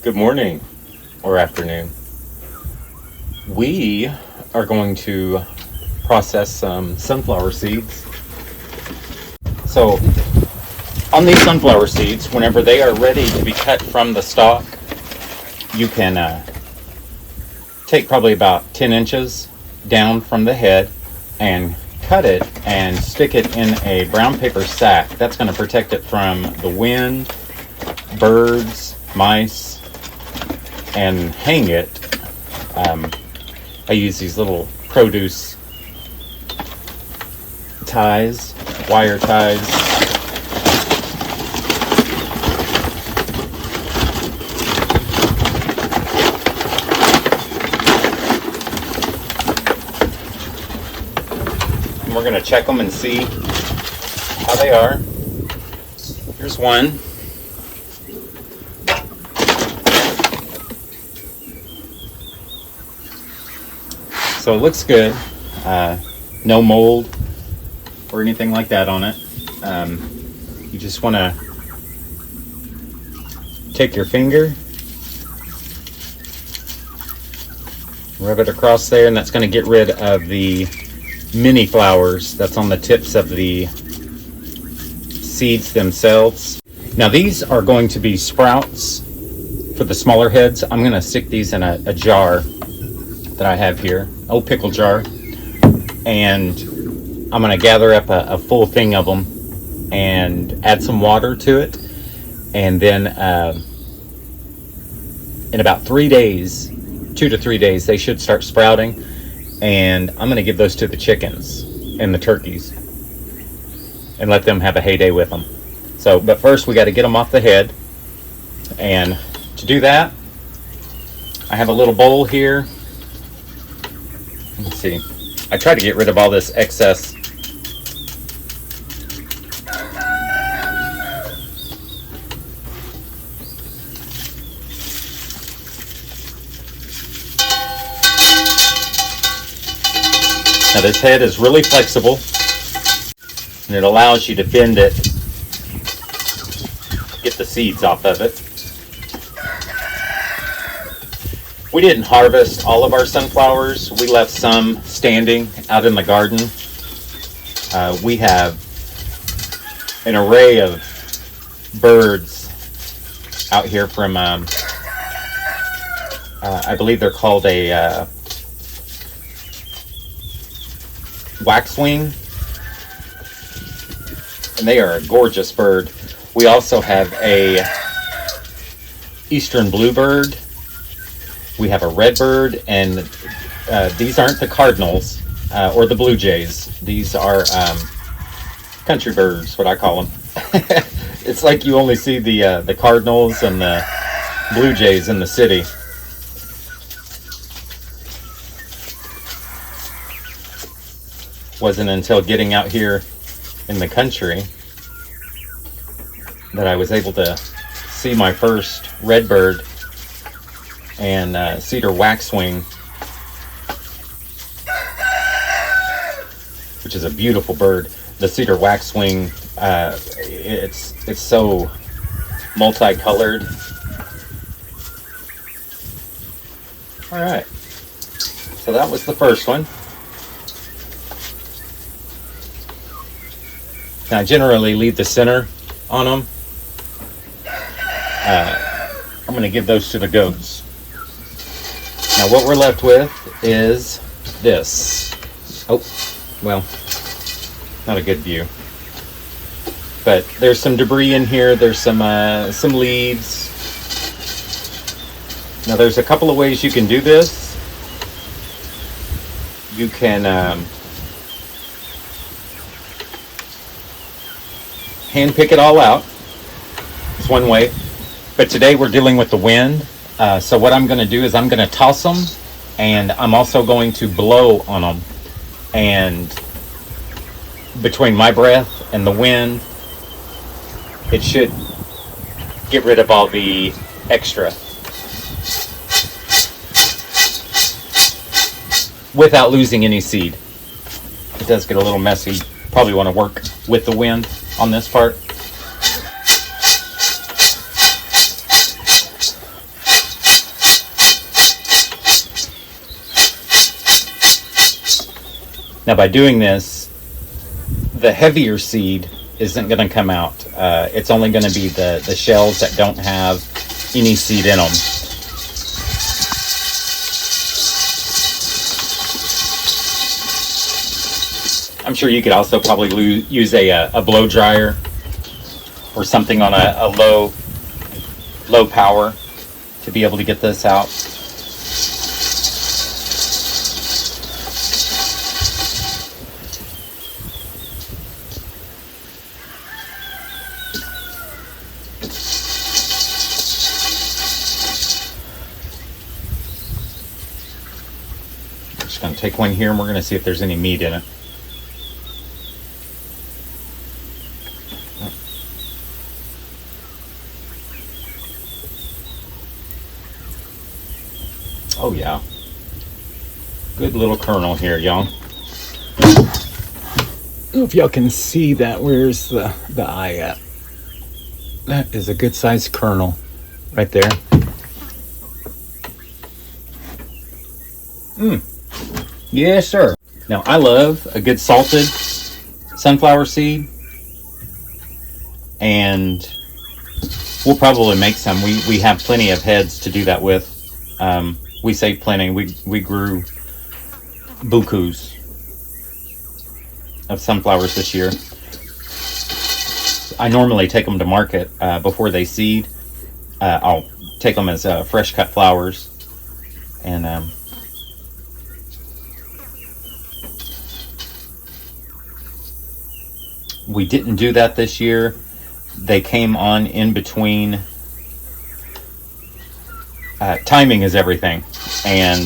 Good morning or afternoon. We are going to process some sunflower seeds. So on these sunflower seeds, whenever they are ready to be cut from the stalk, you can take probably about 10 inches down from the head and cut it and stick it in a brown paper sack. That's going to protect it from the wind, birds, mice, and hang it. I use these little produce ties, wire ties. And we're going to check them and see how they are. Here's one. So it looks good. No mold or anything like that on it. You just want to take your finger, rub it across there, and that's going to get rid of the mini flowers that's on the tips of the seeds themselves. Now these are going to be sprouts for the smaller heads. I'm going to stick these in a jar that I have here, old pickle jar, and I'm going to gather up a full thing of them and add some water to it, and then in about 3 days, 2 to 3 days, they should start sprouting, and I'm going to give those to the chickens and the turkeys and let them have a heyday with them. So, but first we got to get them off the head, and to do that, I have a little bowl here. Let's see. I try to get rid of all this excess. Now this head is really flexible, and it allows you to bend it to get the seeds off of it. We didn't harvest all of our sunflowers. We left some standing out in the garden. We have an array of birds out here from, I believe they're called a waxwing, and they are a gorgeous bird. We also have a eastern bluebird. We have a redbird, and these aren't the cardinals or the blue jays. These are country birds, what I call them. It's like you only see the cardinals and the blue jays in the city. Wasn't until getting out here in the country that I was able to see my first redbird and cedar waxwing, which is a beautiful bird. The cedar waxwing, it's so multicolored. All right, so that was the first one. Now I generally leave the center on them. I'm going to give those to the goats. Now what we're left with is this. Oh, well, not a good view. But there's some debris in here. There's some leaves. Now there's a couple of ways you can do this. You can hand pick it all out. It's one way. But today we're dealing with the wind. So what I'm going to do is I'm going to toss them, and I'm also going to blow on them. And between my breath and the wind, it should get rid of all the extra without losing any seed. It does get a little messy. Probably want to work with the wind on this part. Now by doing this, the heavier seed isn't going to come out. It's only going to be the shells that don't have any seed in them. I'm sure you could also probably use a blow dryer or something on a low power to be able to get this out. Just going to take one here and we're going to see if there's any meat in it. Oh yeah, good little kernel here, y'all. I don't know if y'all can see that. Where's the eye at? That is a good sized kernel right there. Yes, sir. Now I love a good salted sunflower seed, and we'll probably make some. We have plenty of heads to do that with. We say plenty. We grew bukus of sunflowers this year. I normally take them to market before they seed. I'll take them as fresh cut flowers, and we didn't do that this year. They came on in between. Timing is everything, and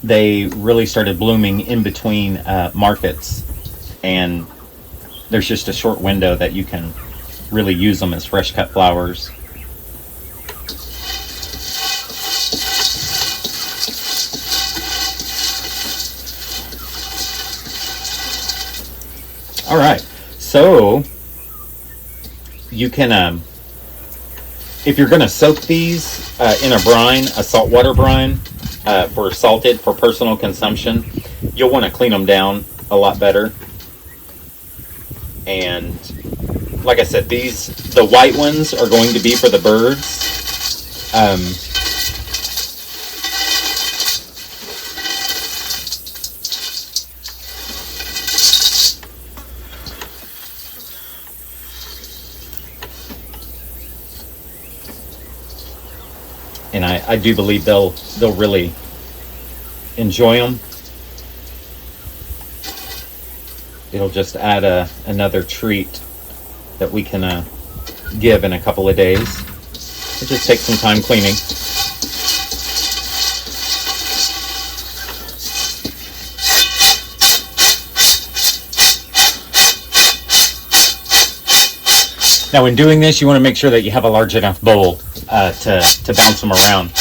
they really started blooming in between markets, and there's just a short window that you can really use them as fresh cut flowers. All right, so you can if you're going to soak these in a brine, a saltwater brine, for personal consumption, you'll want to clean them down a lot better. And like I said, the white ones are going to be for the birds. And I do believe they'll really enjoy them. It'll just add another treat that we can give in a couple of days. It just takes some time cleaning. Now when doing this, you want to make sure that you have a large enough bowl to bounce them around.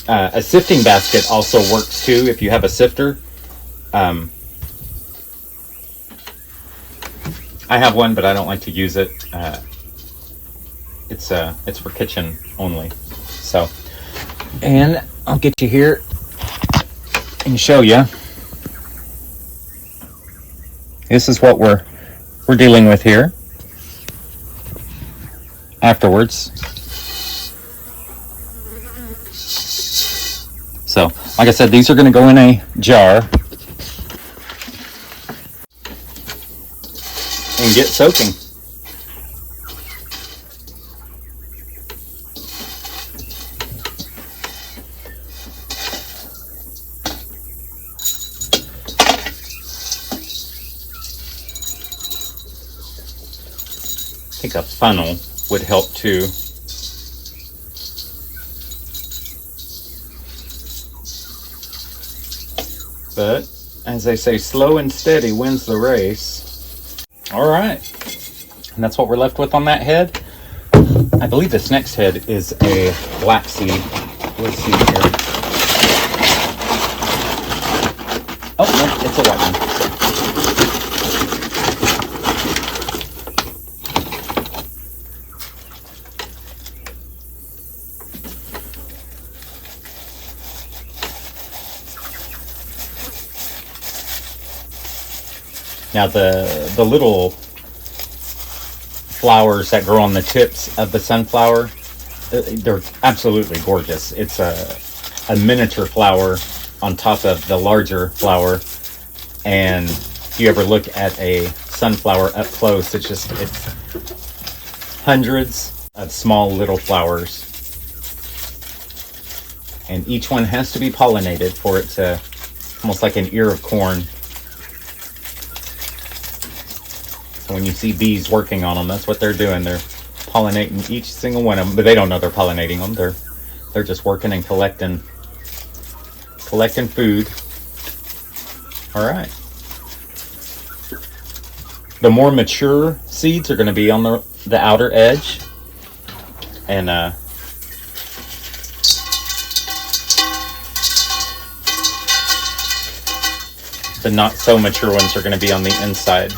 A sifting basket also works too if you have a sifter. I have one, but I don't like to use it. It's for kitchen only. So, and I'll get you here and show you. This is what we're dealing with here afterwards. So, like I said, these are going to go in a jar and get soaking. I think a funnel would help too. But as they say, slow and steady wins the race. All right, and that's what we're left with on that head. I believe this next head is a black seed. Let's see here. Oh no, it's a white one. Now the little flowers that grow on the tips of the sunflower, they're absolutely gorgeous. It's a miniature flower on top of the larger flower. And if you ever look at a sunflower up close, it's hundreds of small little flowers. And each one has to be pollinated for it to, almost like an ear of corn. So when you see bees working on them, that's what they're doing. They're pollinating each single one of them, but they don't know they're pollinating them. They're just working and collecting food. All right. The more mature seeds are going to be on the outer edge, and the not so mature ones are going to be on the inside.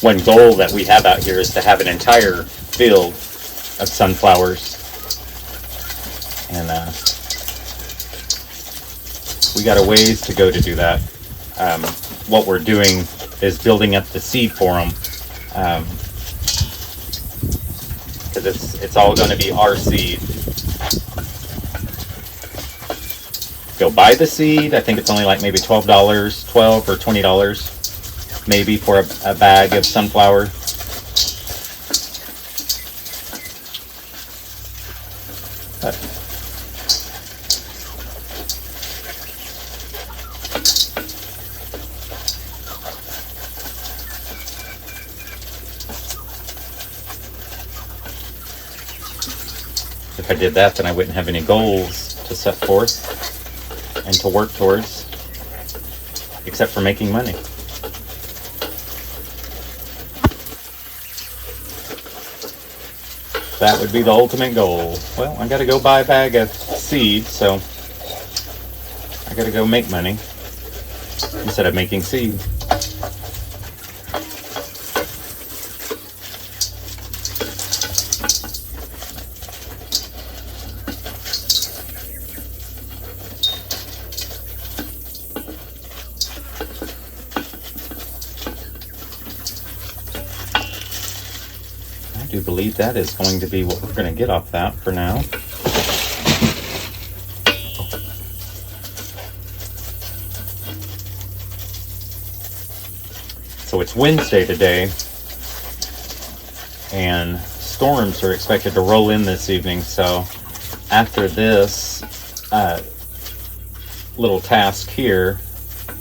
One goal that we have out here is to have an entire field of sunflowers, and we got a ways to go to do that. What we're doing is building up the seed for them, because it's all going to be our seed. Go buy the seed. I think it's only like maybe $12 or $20 maybe for a bag of sunflower. If I did that, then I wouldn't have any goals to set forth and to work towards, except for making money. That would be the ultimate goal. Well, I gotta go buy a bag of seed, so I gotta go make money instead of making seed. I do believe that is going to be what we're going to get off that for now. So it's Wednesday today, and storms are expected to roll in this evening. So after this little task here,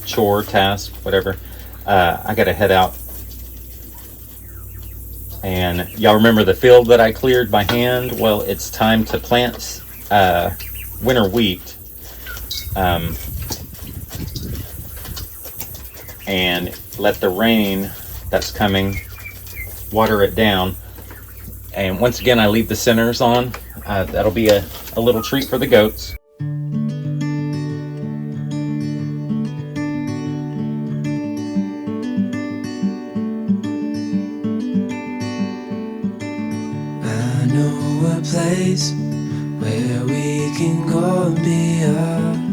chore task, whatever, I got to head out. And y'all remember the field that I cleared by hand? Well, it's time to plant winter wheat. And let the rain that's coming water it down. And once again, I leave the centers on. That'll be a little treat for the goats. I know a place where we can go and be alone.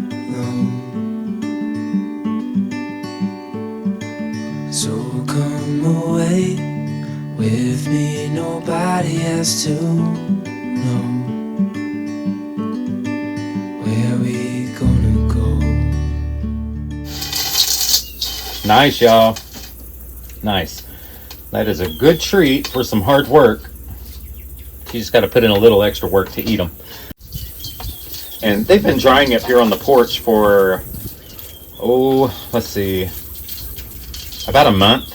So come away with me, nobody has to know where we gonna go. Nice, y'all. Nice. That is a good treat for some hard work. You just got to put in a little extra work to eat them. And they've been drying up here on the porch for, let's see, about a month.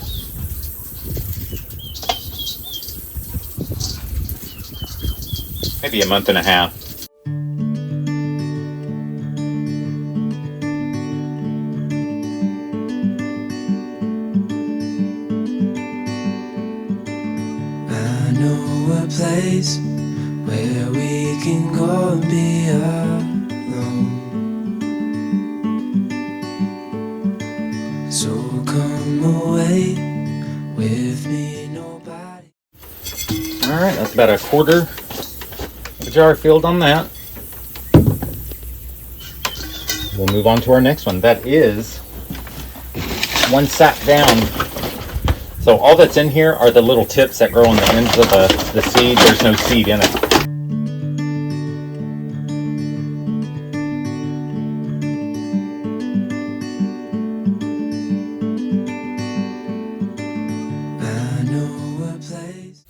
Maybe a month and a half. a place where we can go and be alone. So come away with me, nobody. All right, that's about a quarter of a jar filled on that. We'll move on to our next one. That is one sack down. So all that's in here are the little tips that grow on the ends of the seed. There's no seed in it. I know a place.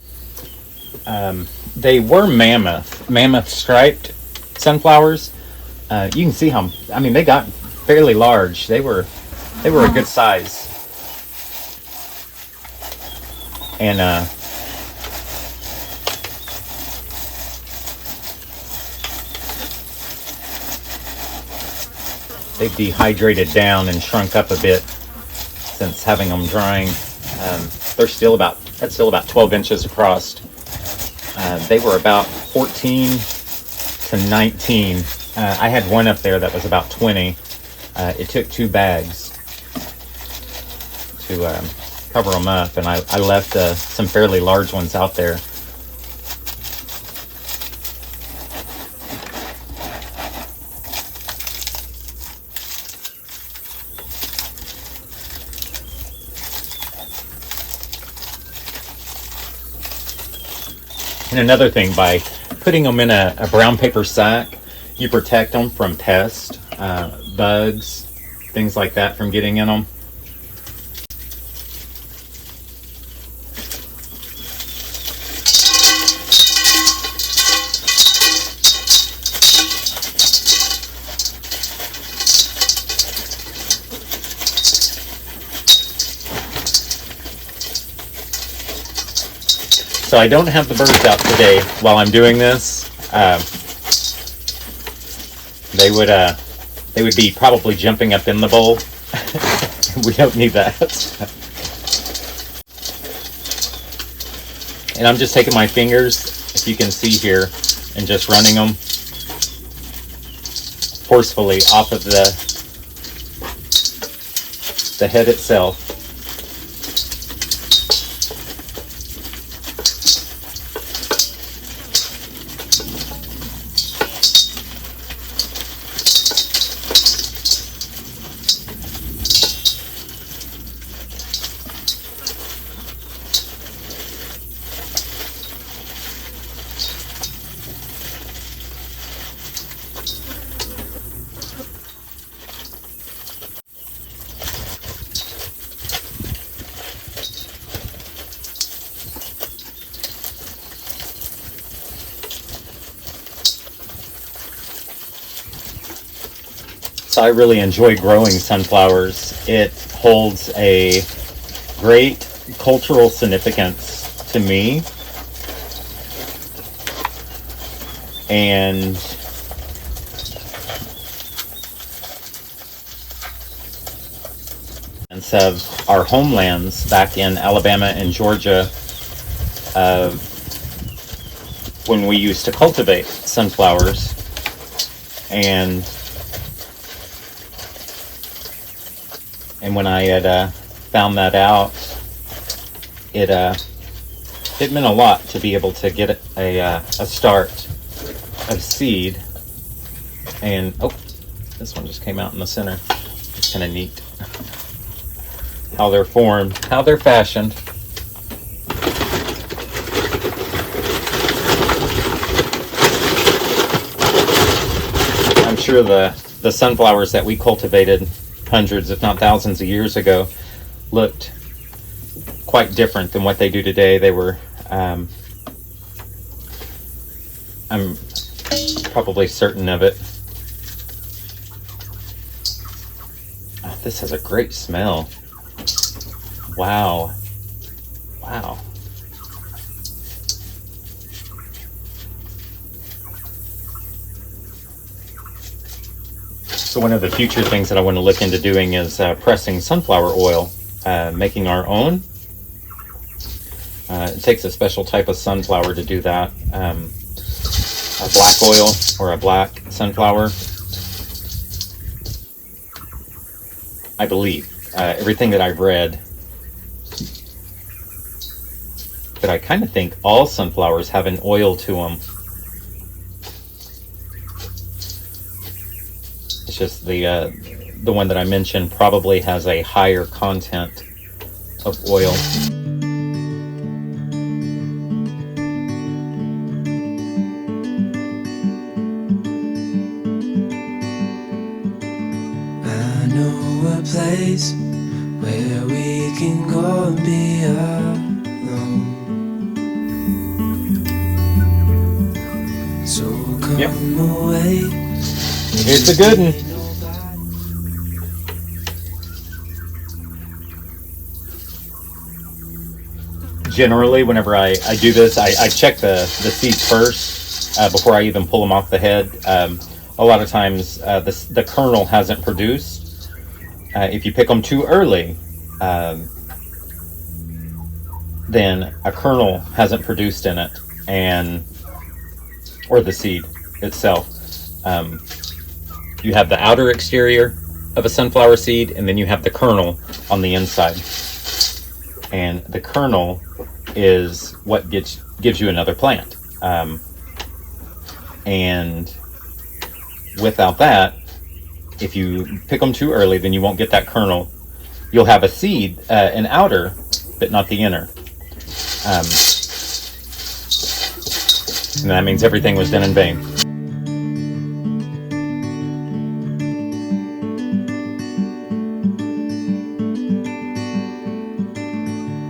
They were mammoth striped sunflowers. You can see how, I mean, they got fairly large. They were a good size. And they've dehydrated down and shrunk up a bit since having them drying. That's still about 12 inches across. They were about 14 to 19. I had one up there that was about 20. It took 2 bags to cover them up, and I left some fairly large ones out there. And another thing, by putting them in a brown paper sack, you protect them from pests, bugs, things like that from getting in them. So I don't have the birds out today while I'm doing this. They would be probably jumping up in the bowl. We don't need that. And I'm just taking my fingers, if you can see here, and just running them forcefully off of the head itself. So I really enjoy growing sunflowers. It holds a great cultural significance to me. And of our homelands back in Alabama and Georgia, when we used to cultivate sunflowers. And when I had found that out, it meant a lot to be able to get a start of seed. And oh, this one just came out in the center. It's kind of neat how they're formed, how they're fashioned. I'm sure the sunflowers that we cultivated hundreds, if not thousands of years ago looked quite different than what they do today. They were, I'm probably certain of it. Oh, this has a great smell. Wow. Wow. So one of the future things that I want to look into doing is pressing sunflower oil, making our own. It takes a special type of sunflower to do that. A black oil or a black sunflower, I believe. Everything that I've read. But I kind of think all sunflowers have an oil to them. It's just the one that I mentioned probably has a higher content of oil. I know a place where we can go and be alone. So come away. Here's the good one. Generally, whenever I do this, I check the seeds first before I even pull them off the head. A lot of times the kernel hasn't produced. If you pick them too early, then a kernel hasn't produced in it, or the seed itself. You have the outer exterior of a sunflower seed, and then you have the kernel on the inside. And the kernel is what gives you another plant. And without that, if you pick them too early, then you won't get that kernel. You'll have a seed, an outer, but not the inner. And that means everything was done in vain.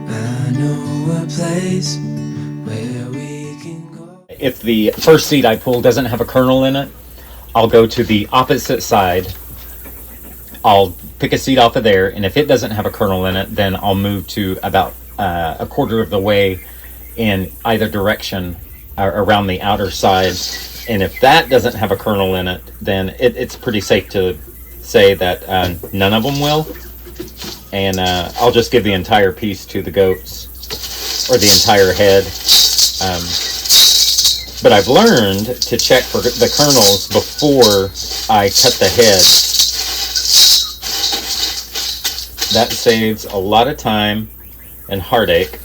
I know a place where we can go. If the first seed I pull doesn't have a kernel in it, I'll go to the opposite side. I'll pick a seed off of there, and if it doesn't have a kernel in it, then I'll move to about a quarter of the way in either direction around the outer side. And if that doesn't have a kernel in it, then it's pretty safe to say that none of them will. And I'll just give the entire piece to the goats, or the entire head. But I've learned to check for the kernels before I cut the head. That saves a lot of time and heartache.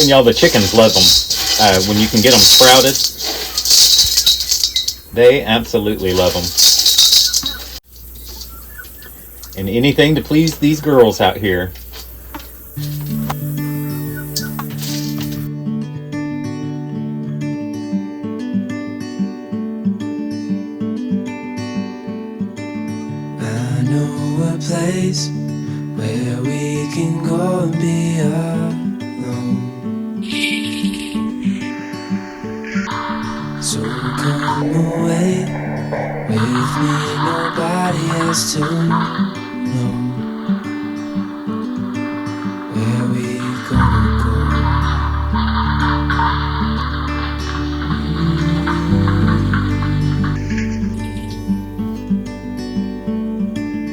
And y'all, the chickens love them. When you can get them sprouted, they absolutely love them. And anything to please these girls out here. I know a place where we can go and be alone. So come away with me, nobody has to know where we gonna go.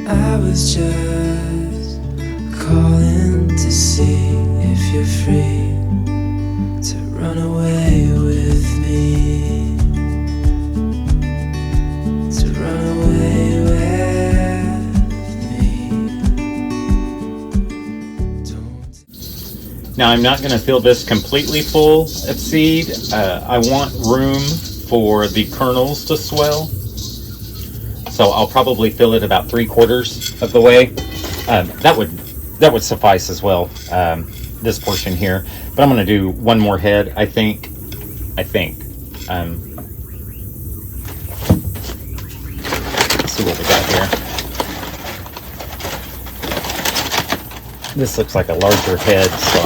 I was just calling to see if you're free to run away with me, to run away with me. Now I'm not going to fill this completely full of seed. I want room for the kernels to swell. So I'll probably fill it about 3/4 of the way. That would suffice as well, this portion here. But I'm going to do one more head, I think. Let's see what we got here. This looks like a larger head, so.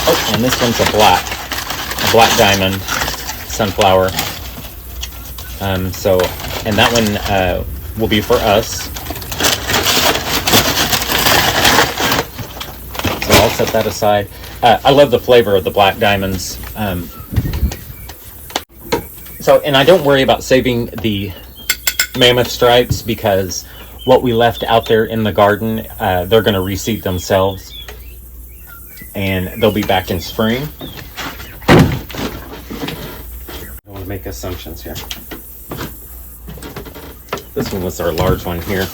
Oh, and this one's a black diamond sunflower. And that one will be for us. So I'll set that aside. I love the flavor of the black diamonds. So, and I don't worry about saving the mammoth stripes because what we left out there in the garden, they're going to reseed themselves and they'll be back in spring. I don't want to make assumptions here. This one was our large one here.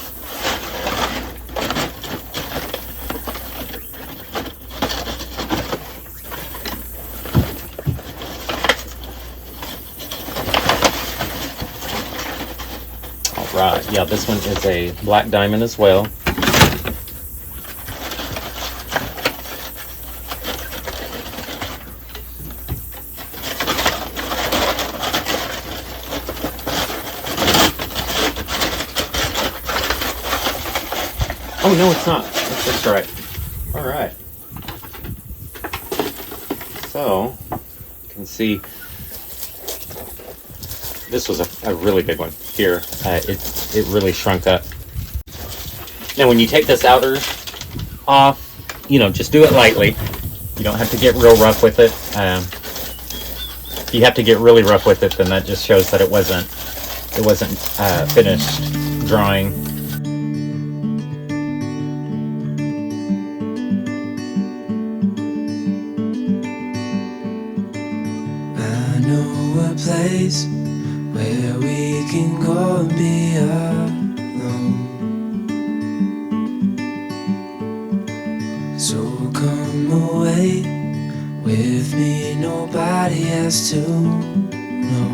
Right, yeah, this one is a black diamond as well. Oh, no, it's not. That's just right. All right. So, you can see this was a really big one here. It really shrunk up. Now, when you take this outer off, just do it lightly. You don't have to get real rough with it. If you have to get really rough with it, then that just shows that it wasn't finished drying. I know a place where we can go and be alone. So come away with me, nobody has to know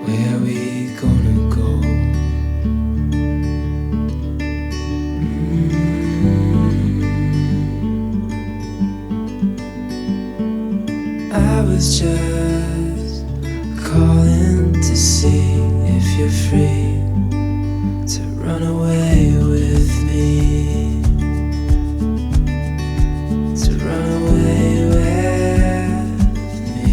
where we gonna go. I was just calling to see if you're free to run away with me, to run away with me.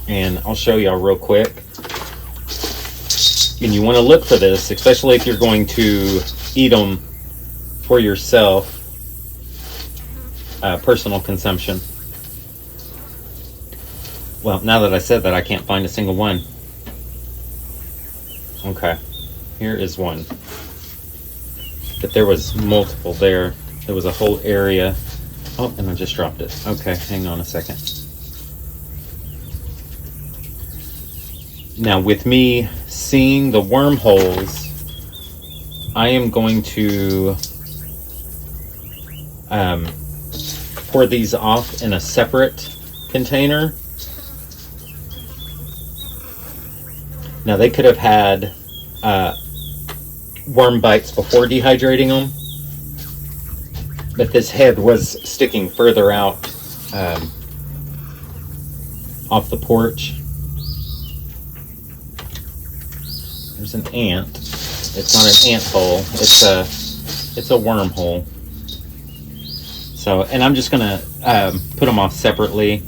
And I'll show y'all real quick. And you want to look for this, especially if you're going to eat them for yourself, personal consumption. Well, now that I said that, I can't find a single one. Okay, here is one. But there was multiple there. There was a whole area. Oh, and I just dropped it. Okay, hang on a second. Now, with me seeing the wormholes, I am going to pour these off in a separate container. Now, they could have had worm bites before dehydrating them, but this head was sticking further out off the porch. There's an ant. It's not an ant hole. It's a wormhole. So, and I'm just gonna put them off separately,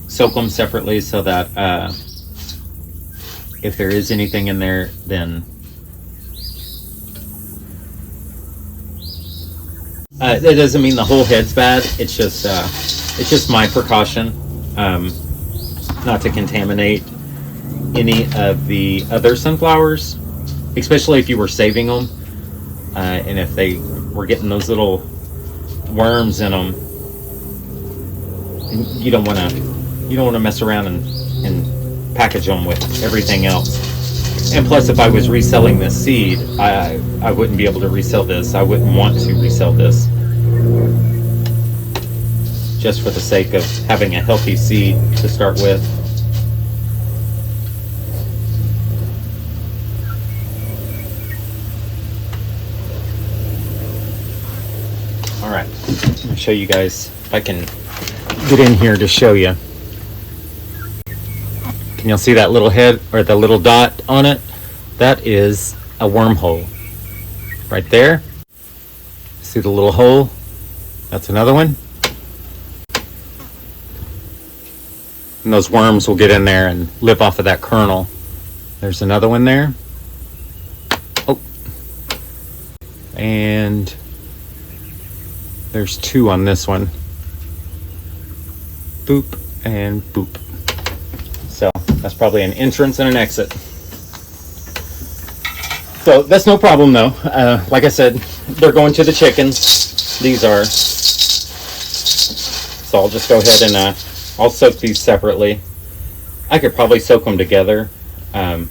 soak them separately, so that if there is anything in there, then that doesn't mean the whole head's bad. It's just my precaution, not to contaminate any of the other sunflowers, especially if you were saving them, and if they were getting those little worms in them. You don't want to mess around and package them with everything else. And plus, if I was reselling this seed, I wouldn't be able to resell this. I wouldn't want to resell this, just for the sake of having a healthy seed to start with. All right, I'll show you guys if I can get in here to show you. Can y'all see that little head or the little dot on it? That is a wormhole right there. See the little hole? That's another one. And those worms will get in there and live off of that kernel. There's another one there. Oh. And There's 2 on this one. Boop and boop. So that's probably an entrance and an exit. So that's no problem though. Like I said, they're going to the chickens. These are. So I'll just go ahead and I'll soak these separately. I could probably soak them together. You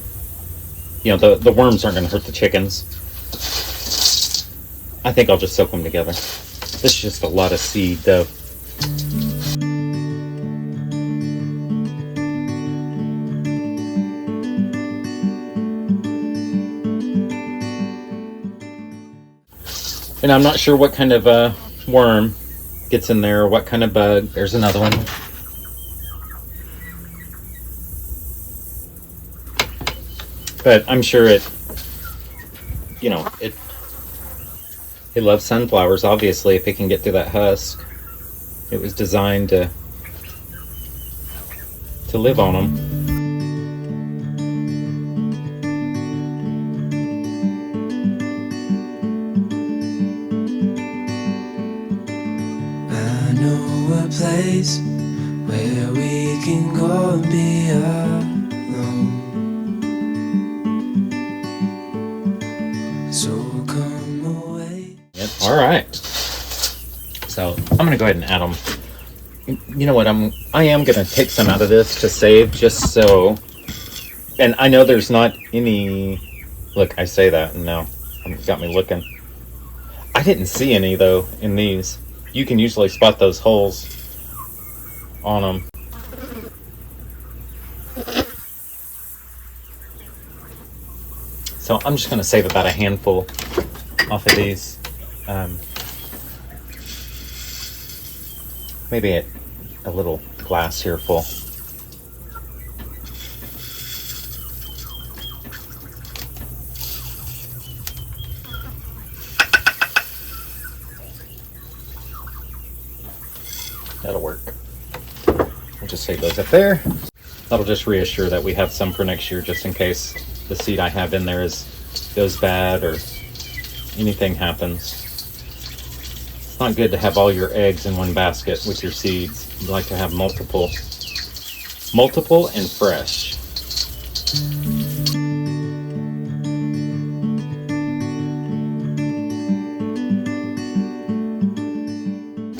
know, the worms aren't going to hurt the chickens. I think I'll just soak them together. This is just a lot of seed though. And I'm not sure what kind of worm gets in there or what kind of bug. There's another one. But I'm sure it, you know, it loves sunflowers, obviously, if it can get through that husk. It was designed to live on them. I know a place where we can go and be alone. So come away. Yep. All right. So I'm gonna go ahead and add them. You know what? I am gonna take some out of this to save, just so. And I know there's not any. Look, I say that, and now it's got me looking. I didn't see any though in these. You can usually spot those holes on them. So I'm just going to save about a handful off of these. Maybe a little glass here full. That'll work. We'll just save those up there. That'll just reassure that we have some for next year, just in case the seed I have in there goes bad or anything happens. It's not good to have all your eggs in one basket with your seeds. You like to have multiple and fresh.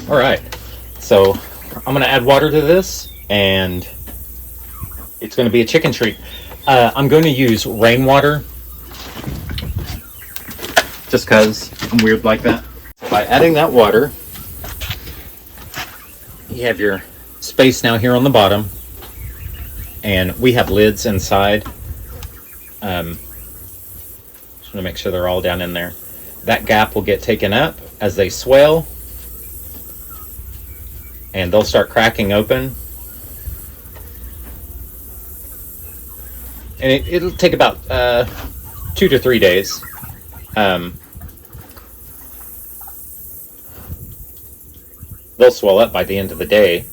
All right. So I'm going to add water to this, and it's going to be a chicken treat. I'm going to use rainwater, just because I'm weird like that. By adding that water, you have your space now here on the bottom, and we have lids inside. Just want to make sure they're all down in there. That gap will get taken up as they swell, and they'll start cracking open. And it'll take about 2 to 3 days. They'll swell up by the end of the day,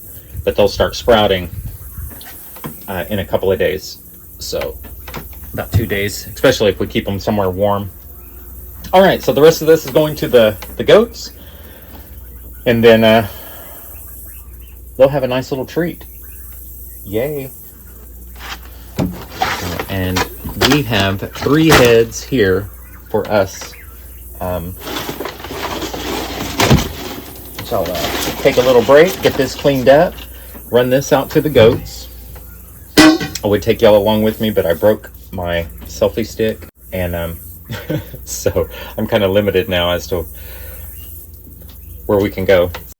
but they'll start sprouting in a couple of days. So about 2 days, especially if we keep them somewhere warm. All right, so the rest of this is going to the goats, and then they'll have a nice little treat. Yay. And we have 3 heads here for us. So I'll take a little break, get this cleaned up, run this out to the goats. I would take y'all along with me, but I broke my selfie stick, and so I'm kind of limited now as to where we can go.